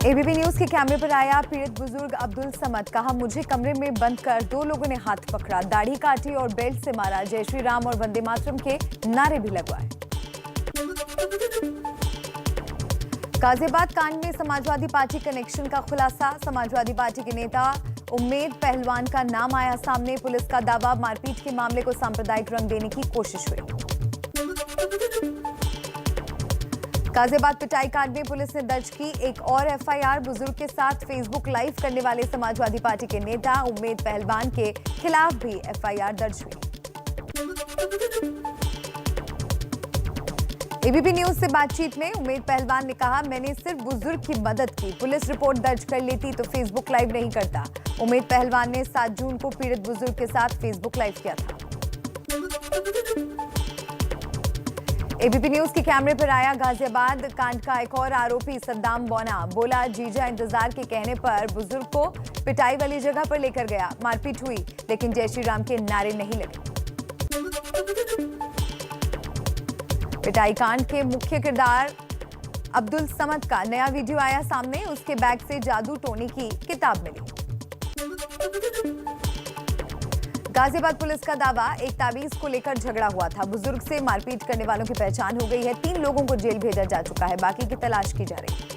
ABP news के कैमरे पर आया पीड़ित बुजुर्ग अब्दुल समद। कहा, मुझे कमरे में बंद कर दो लोगों ने हाथ पकड़ा, दाढ़ी काटी और बेल्ट से मारा। जय श्री राम और वंदे मातरम के नारे भी लगवाए। गाजियाबाद कांड में समाजवादी पार्टी कनेक्शन का खुलासा। समाजवादी पार्टी के नेता उम्मेद पहलवान का नाम आया सामने। पुलिस का दावा, मारपीट के मामले को सांप्रदायिक रंग देने की कोशिश हुई। गाजियाबाद पिटाई कांड में पुलिस ने दर्ज की एक और एफआईआर। बुजुर्ग के साथ फेसबुक लाइव करने वाले समाजवादी पार्टी के नेता उम्मेद पहलवान के खिलाफ भी एफआईआर दर्ज हुई। एबीपी न्यूज से बातचीत में उम्मेद पहलवान ने कहा, मैंने सिर्फ बुजुर्ग की मदद की, पुलिस रिपोर्ट दर्ज कर लेती तो फेसबुक लाइव नहीं करता। उम्मेद पहलवान ने 7 जून को पीड़ित बुजुर्ग के साथ फेसबुक लाइव किया था। एबीपी न्यूज के कैमरे पर आया गाजियाबाद कांड का एक और आरोपी सद्दाम बोना। बोला, जीजा इंतजार के कहने पर बुजुर्ग को पिटाई वाली जगह पर लेकर गया। मारपीट हुई लेकिन जय श्री राम के नारे नहीं लगे। पिटाई कांड के मुख्य किरदार अब्दुल समद का नया वीडियो आया सामने। उसके बैग से जादू टोनी की किताब मिली। गाजियाबाद पुलिस का दावा, एक ताबीज को लेकर झगड़ा हुआ था। बुजुर्ग से मारपीट करने वालों की पहचान हो गई है। 3 लोगों को जेल भेजा जा चुका है, बाकी की तलाश की जा रही है।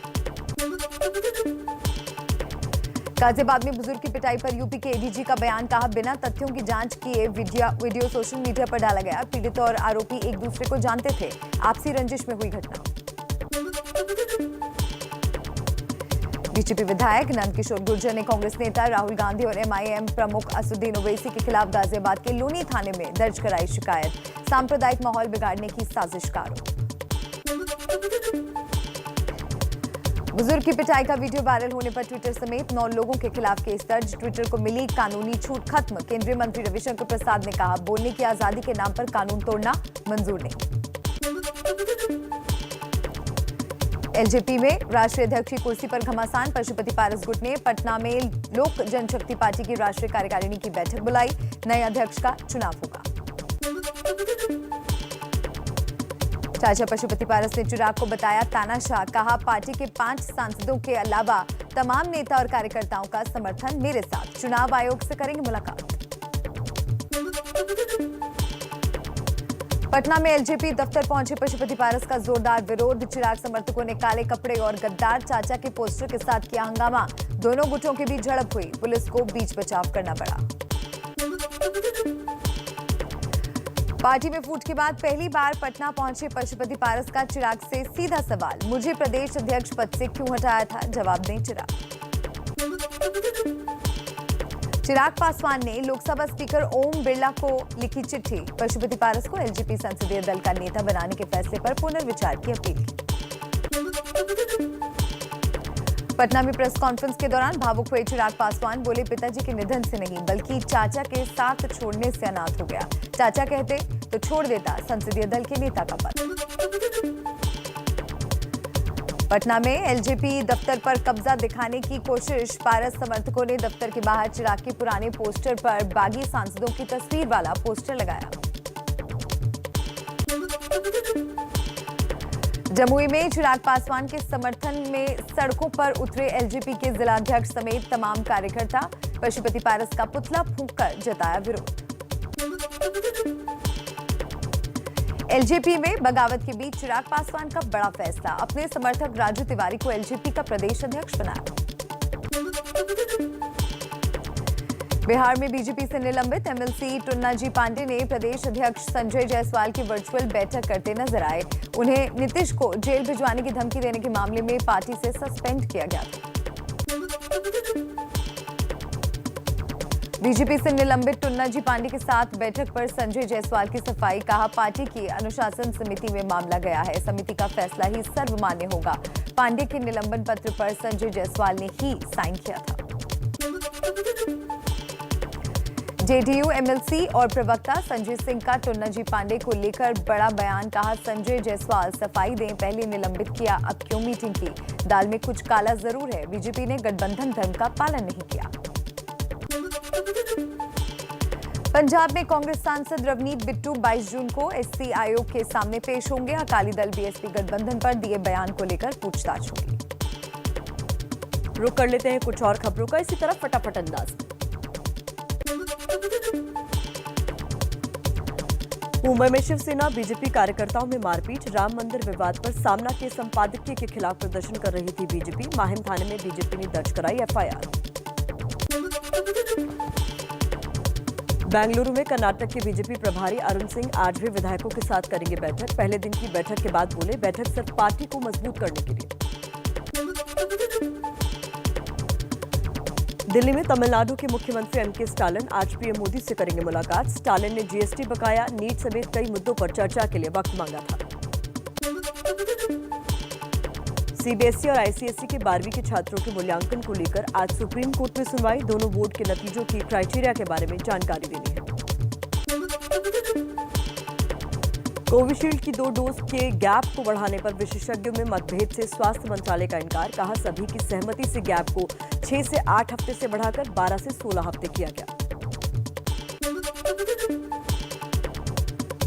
गाजियाबाद में बुजुर्ग की पिटाई पर यूपी के एडीजी का बयान। कहा, बिना तथ्यों की जांच किए वीडियो सोशल मीडिया पर डाला गया। पीड़ित और आरोपी एक दूसरे को जानते थे। आपसी रंजिश में हुई घटना। बीजेपी विधायक नंदकिशोर गुर्जर ने कांग्रेस नेता राहुल गांधी और एमआईएम प्रमुख असदुद्दीन ओवैसी के खिलाफ गाजियाबाद के लोनी थाने में दर्ज कराई शिकायत। सांप्रदायिक माहौल बिगाड़ने की साजिश का आरोप। बुजुर्ग की पिटाई का वीडियो वायरल होने पर ट्विटर समेत 9 लोगों के खिलाफ केस दर्ज। ट्विटर को मिली कानूनी छूट खत्म। केंद्रीय मंत्री रविशंकर प्रसाद ने कहा, बोलने की आजादी के नाम पर कानून तोड़ना मंजूर नहीं। एलजेपी में राष्ट्रीय अध्यक्ष की कुर्सी पर घमासान। पशुपति पारस गुट ने पटना में लोक जनशक्ति पार्टी की राष्ट्रीय कार्यकारिणी की बैठक बुलाई। नए अध्यक्ष का चुनाव होगा। चाचा पशुपति पारस ने चिराग को बताया तानाशाह। कहा, पार्टी के 5 सांसदों के अलावा तमाम नेता और कार्यकर्ताओं का समर्थन मेरे साथ। चुनाव आयोग से करेंगे मुलाकात। पटना में एलजेपी दफ्तर पहुंचे पशुपति पारस का जोरदार विरोध। चिराग समर्थकों ने काले कपड़े और गद्दार चाचा के पोस्टर के साथ किया हंगामा। दोनों गुटों के बीच झड़प हुई। पुलिस को बीच बचाव करना पड़ा। पार्टी में फूट के बाद पहली बार पटना पहुंचे पशुपति पारस का चिराग से सीधा सवाल, मुझे प्रदेश अध्यक्ष पद से क्यों हटाया था? जवाब दें चिराग। चिराग पासवान ने लोकसभा स्पीकर ओम बिरला को लिखी चिट्ठी। पशुपति पारस को एलजेपी संसदीय दल का नेता बनाने के फैसले पर पुनर्विचार की अपील की। पटना में प्रेस कॉन्फ्रेंस के दौरान भावुक हुए चिराग पासवान। बोले, पिताजी के निधन से नहीं बल्कि चाचा के साथ छोड़ने से अनाथ हो गया। चाचा कहते तो छोड़ देता संसदीय दल के नेता का पद। पटना में एलजेपी दफ्तर पर कब्जा दिखाने की कोशिश। पारस समर्थकों ने दफ्तर के बाहर चिराग के पुराने पोस्टर पर बागी सांसदों की तस्वीर वाला पोस्टर लगाया। जमुई में चिराग पासवान के समर्थन में सड़कों पर उतरे एलजेपी के जिलाध्यक्ष समेत तमाम कार्यकर्ता। पशुपति पारस का पुतला फूंककर जताया विरोध। एलजेपी में बगावत के बीच चिराग पासवान का बड़ा फैसला। अपने समर्थक राजू तिवारी को एलजेपी का प्रदेश अध्यक्ष बनाया। बिहार में बीजेपी से निलंबित एमएलसी टुन्नाजी पांडे ने प्रदेश अध्यक्ष संजय जायसवाल की वर्चुअल बैठक करते नजर आए। उन्हें नीतीश को जेल भिजवाने की धमकी देने के मामले में पार्टी से सस्पेंड किया गया था। बीजेपी से निलंबित टुन्नाजी पांडे के साथ बैठक पर संजय जायसवाल की सफाई। कहा, पार्टी की अनुशासन समिति में मामला गया है, समिति का फैसला ही सर्वमान्य होगा। पांडे के निलंबन पत्र पर संजय जायसवाल ने ही साइन किया था। जेडीयू एमएलसी और प्रवक्ता संजय सिंह का टुन्नाजी पांडे को लेकर बड़ा बयान। कहा, संजय जायसवाल सफाई दें, पहले निलंबित किया, अब क्यों मीटिंग की? दाल में कुछ काला जरूर है। बीजेपी ने गठबंधन धर्म का पालन नहीं किया। पंजाब में कांग्रेस सांसद रवनीत बिट्टू 22 जून को एससी आयोग के सामने पेश होंगे। अकाली दल बीएसपी गठबंधन पर दिए बयान को लेकर पूछताछ होगी। रुक कर लेते हैं कुछ और खबरों का इसी तरह फटाफट अंदाज। मुंबई में शिवसेना बीजेपी कार्यकर्ताओं में मारपीट। राम मंदिर विवाद पर सामना के संपादकीय के खिलाफ प्रदर्शन कर रही थी बीजेपी। माहिम थाने में बीजेपी ने दर्ज कराई एफआईआर। बेंगलुरु में कर्नाटक के बीजेपी प्रभारी अरुण सिंह आज भी विधायकों के साथ करेंगे बैठक। पहले दिन की बैठक के बाद बोले, बैठक सिर्फ पार्टी को मजबूत करने के लिए। दिल्ली में तमिलनाडु के मुख्यमंत्री एमके स्टालिन आज पीएम मोदी से करेंगे मुलाकात। स्टालिन ने जीएसटी बकाया, नीट समेत कई मुद्दों पर चर्चा के लिए वक्त मांगा था। सीबीएसई और आईसीएसई के 12वीं के छात्रों के मूल्यांकन को लेकर आज सुप्रीम कोर्ट में सुनवाई। दोनों बोर्ड के नतीजों की क्राइटेरिया के बारे में जानकारी देनी है। कोविशील्ड की 2 डोज के गैप को बढ़ाने पर विशेषज्ञों में मतभेद से स्वास्थ्य मंत्रालय का इनकार। कहा, सभी की सहमति से गैप को 6 से 8 हफ्ते से बढ़ाकर 12 से 16 हफ्ते किया गया।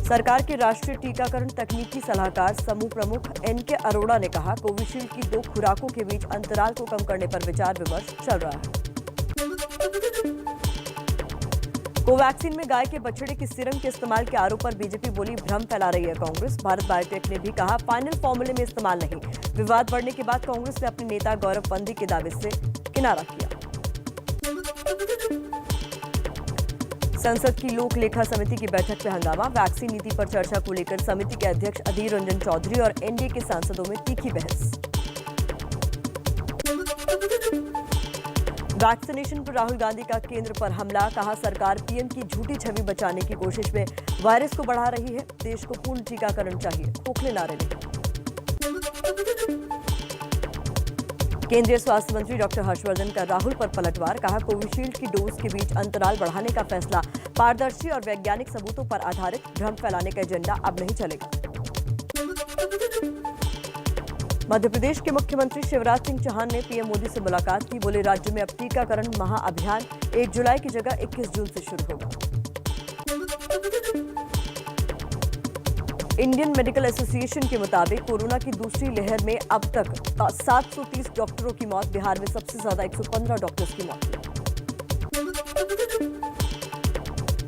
सरकार के राष्ट्रीय टीकाकरण तकनीकी सलाहकार समूह प्रमुख एनके अरोड़ा ने कहा, कोविशील्ड की 2 खुराकों के बीच अंतराल को कम करने पर विचार विमर्श चल रहा है। कोवैक्सीन में गाय के बछड़े की सीरम के इस्तेमाल के आरोप पर बीजेपी बोली, भ्रम फैला रही है कांग्रेस। भारत बायोटेक ने भी कहा, फाइनल फॉर्मूले में इस्तेमाल नहीं। विवाद बढ़ने के बाद कांग्रेस ने अपने नेता गौरव पंदी के दावे से किनारा किया। संसद की लोक लेखा समिति की बैठक में हंगामा। वैक्सीन नीति पर चर्चा को लेकर समिति के अध्यक्ष अधीर रंजन चौधरी और एनडीए के सांसदों में तीखी बहस। वैक्सीनेशन पर राहुल गांधी का केंद्र पर हमला। कहा, सरकार पीएम की झूठी छवि बचाने की कोशिश में वायरस को बढ़ा रही है। देश को पूर्ण टीकाकरण चाहिए, खोखले नारे नहीं। केंद्रीय स्वास्थ्य मंत्री डॉक्टर हर्षवर्धन का राहुल पर पलटवार। कहा, कोविशील्ड की डोज के बीच अंतराल बढ़ाने का फैसला पारदर्शी और वैज्ञानिक सबूतों पर आधारित। भ्रम फैलाने का एजेंडा अब नहीं चलेगा। मध्य प्रदेश के मुख्यमंत्री शिवराज सिंह चौहान ने पीएम मोदी से मुलाकात की। बोले, राज्य में अब टीकाकरण महाअभियान 1 जुलाई की जगह 21 जून से शुरू होगा। इंडियन मेडिकल एसोसिएशन के मुताबिक कोरोना की दूसरी लहर में अब तक 730 डॉक्टरों की मौत। बिहार में सबसे ज्यादा 115 डॉक्टर्स की मौत।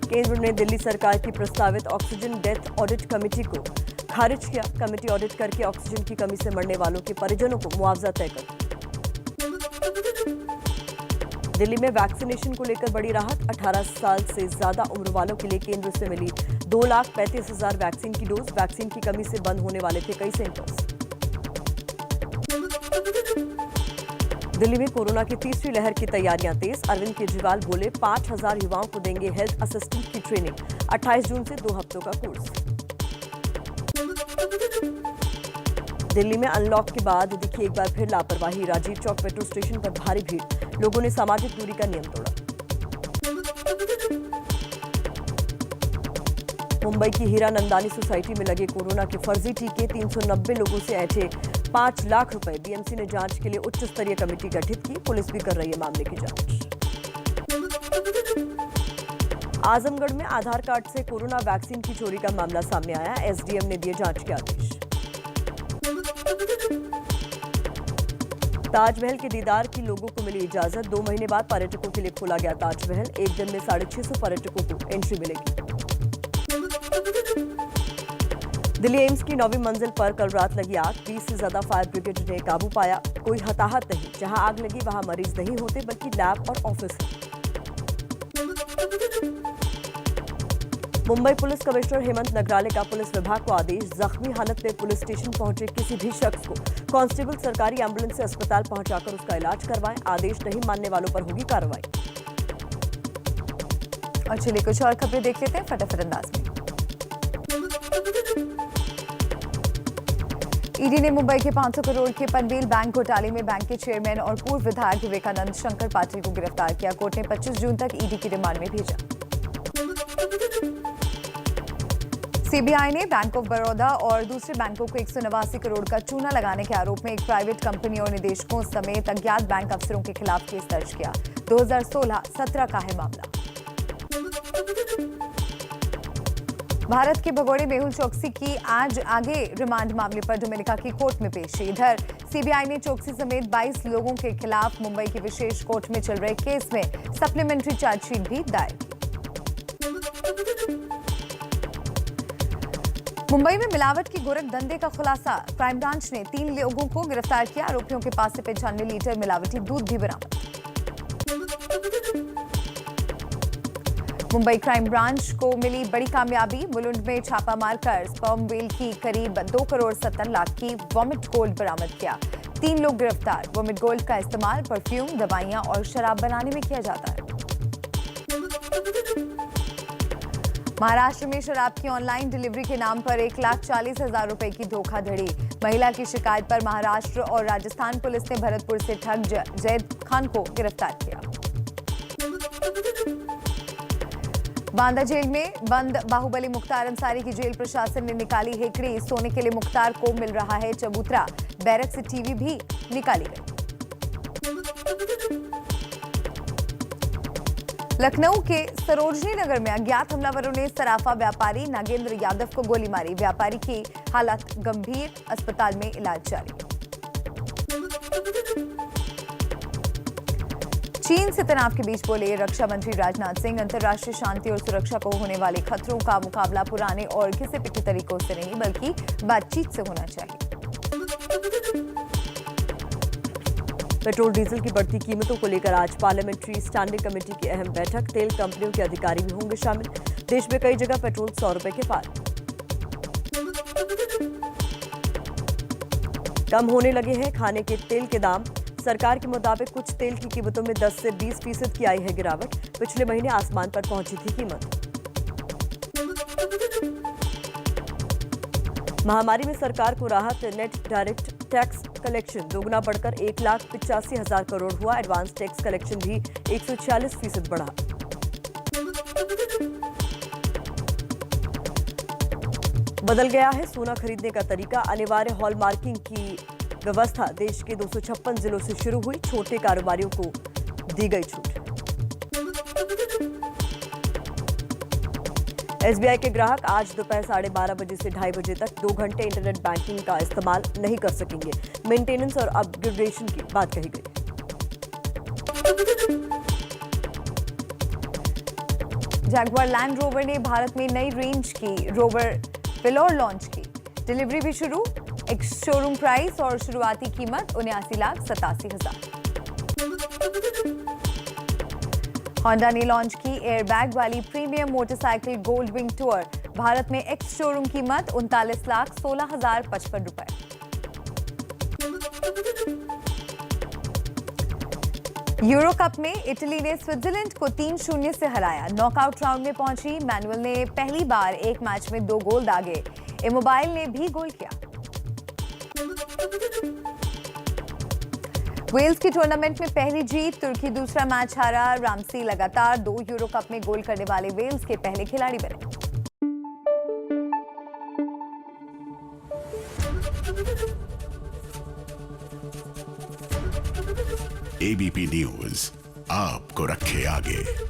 केंद्र ने दिल्ली सरकार की प्रस्तावित ऑक्सीजन डेथ ऑडिट कमेटी को खारिज किया। कमेटी ऑडिट करके ऑक्सीजन की कमी से मरने वालों के परिजनों को मुआवजा तय कर। दिल्ली में वैक्सीनेशन को लेकर बड़ी राहत। 18 साल से ज्यादा उम्र वालों के लिए केंद्र से मिली 2,35,000 वैक्सीन की डोज। वैक्सीन की कमी से बंद होने वाले थे कई सेंटर्स। दिल्ली में कोरोना की तीसरी लहर की तैयारियां तेज। अरविंद केजरीवाल बोले, 5,000 युवाओं को देंगे हेल्थ असिस्टेंट की ट्रेनिंग। 28 जून से 2 हफ्तों का कोर्स। दिल्ली में अनलॉक के बाद दिखी एक बार फिर लापरवाही। राजीव चौक मेट्रो स्टेशन पर भारी भीड़। लोगों ने सामाजिक दूरी का नियम तोड़ा। मुंबई की हीरा नंदानी सोसाइटी में लगे कोरोना के फर्जी टीके। 390 लोगों से ऐंठे 5 लाख रुपए। बीएमसी ने जांच के लिए उच्च स्तरीय कमेटी गठित की। पुलिस भी कर रही है मामले की जांच। आजमगढ़ में आधार कार्ड से कोरोना वैक्सीन की चोरी का मामला सामने आया। एसडीएम ने दिए जांच के आदेश। ताजमहल के दीदार की लोगों को मिली इजाजत। 2 महीने बाद पर्यटकों के लिए खोला गया ताजमहल। एक दिन में 650 पर्यटकों को एंट्री मिलेगी। दिल्ली एम्स की 9वीं मंजिल पर कल रात लगी आग। 20 से ज्यादा फायर ब्रिगेड ने काबू पाया। कोई हताहत नहीं। जहां आग लगी वहां मरीज नहीं होते बल्कि लैब और ऑफिस है। मुंबई पुलिस कमिश्नर हेमंत नगराले का पुलिस विभाग को आदेश। जख्मी हालत में पुलिस स्टेशन पहुंचे किसी भी शख्स को कांस्टेबल सरकारी एम्बुलेंस से अस्पताल पहुंचाकर उसका इलाज करवाएं। आदेश नहीं मानने वालों पर होगी कार्रवाई। और चलिए कुछ और खबरें देख लेते हैं फटाफट अंदाज में। ईडी ने मुंबई के 500 करोड़ के पनवेल बैंक घोटाले में बैंक के चेयरमैन और पूर्व विधायक विवेकानंद शंकर पाटिल को गिरफ्तार किया। कोर्ट ने 25 जून तक ईडी की रिमांड में भेजा। सीबीआई ने बैंक ऑफ बड़ौदा और दूसरे बैंकों को 189 करोड़ का चूना लगाने के आरोप में एक प्राइवेट कंपनी और निदेशकों समेत अज्ञात बैंक अफसरों के खिलाफ केस दर्ज किया। 2016-17 का है मामला। भारत के भगोड़े मेहुल चोकसी की आज आगे रिमांड मामले पर डोमिनिका की कोर्ट में पेशी। इधर सीबीआई ने चोकसी समेत 22 लोगों के खिलाफ मुंबई की विशेष कोर्ट में चल रहे केस में सप्लीमेंट्री चार्जशीट भी दायर की। मुंबई में मिलावट की गोरख धंधे का खुलासा। क्राइम ब्रांच ने 3 लोगों को गिरफ्तार किया। आरोपियों के पास से 95 लीटर मिलावटी दूध भी बरामद। मुंबई क्राइम ब्रांच को मिली बड़ी कामयाबी। मुलुंड में छापा मारकर स्पर्म व्हेल की करीब 2 करोड़ 70 लाख की वॉमिट गोल्ड बरामद किया। 3 लोग गिरफ्तार। वॉमिट गोल्ड का इस्तेमाल परफ्यूम, दवाइयां और शराब बनाने में किया जाता है। महाराष्ट्र में शराब की ऑनलाइन डिलीवरी के नाम पर 1,40,000 रुपए की धोखाधड़ी। महिला की शिकायत पर महाराष्ट्र और राजस्थान पुलिस ने भरतपुर से ठग जैद खान को गिरफ्तार किया। बांदा जेल में बंद बाहुबली मुख्तार अंसारी की जेल प्रशासन ने निकाली हेकड़ी। सोने के लिए मुख्तार को मिल रहा है चबूतरा। बैरक से टीवी भी निकाली गई। लखनऊ के सरोजनी नगर में अज्ञात हमलावरों ने सराफा व्यापारी नागेंद्र यादव को गोली मारी। व्यापारी की हालत गंभीर, अस्पताल में इलाज जारी। चीन से तनाव के बीच बोले रक्षा मंत्री राजनाथ सिंह, अंतर्राष्ट्रीय शांति और सुरक्षा को होने वाले खतरों का मुकाबला पुराने और घिसे पिटे तरीकों से नहीं बल्कि बातचीत से होना चाहिए। पेट्रोल डीजल की बढ़ती कीमतों को लेकर आज पार्लियामेंट्री स्टैंडिंग कमेटी की अहम बैठक। तेल कंपनियों के अधिकारी भी होंगे शामिल। देश में कई जगह पेट्रोल 100 रुपए के पार। कम होने लगे हैं खाने के तेल के दाम। सरकार के मुताबिक कुछ तेल की कीमतों में 10 से 20% की आई है गिरावट। पिछले महीने आसमान पर पहुंची थी कीमत। महामारी में सरकार को राहत। नेट डायरेक्ट टैक्स कलेक्शन दोगुना बढ़कर 1,85,000 करोड़ हुआ। एडवांस टैक्स कलेक्शन भी 146% बढ़ा। बदल गया है सोना खरीदने का तरीका। अनिवार्य हॉलमार्किंग की व्यवस्था देश के 256 जिलों से शुरू हुई। छोटे कारोबारियों को दी गई छूट। एसबीआई के ग्राहक आज दोपहर 12:30 बजे से 2:30 बजे तक 2 घंटे इंटरनेट बैंकिंग का इस्तेमाल नहीं कर सकेंगे। मेंटेनेंस और अपग्रेडेशन की बात कही गई। जैगुआर लैंड रोवर ने भारत में नई रेंज की रोवर वेलोर लॉन्च की। डिलीवरी भी शुरू। एक शोरूम प्राइस और शुरुआती कीमत 79,87,000। होंडा ने लॉन्च की एयरबैग वाली premium motorcycle gold wing tour. Bharat में एक्स शोरूम कीमत 39,16,055 रुपए। यूरो कप में इटली ने स्विट्जरलैंड को 3-0 से हराया। नॉकआउट राउंड में पहुंची मैनुअल ने पहली बार एक मैच में 2 गोल दागे। इमोबाइल ने भी गोल किया। वेल्स की टूर्नामेंट में पहली जीत। तुर्की दूसरा मैच हारा। रामसी लगातार 2 यूरो कप में गोल करने वाले वेल्स के पहले खिलाड़ी बने। एबीपी न्यूज आपको रखे आगे।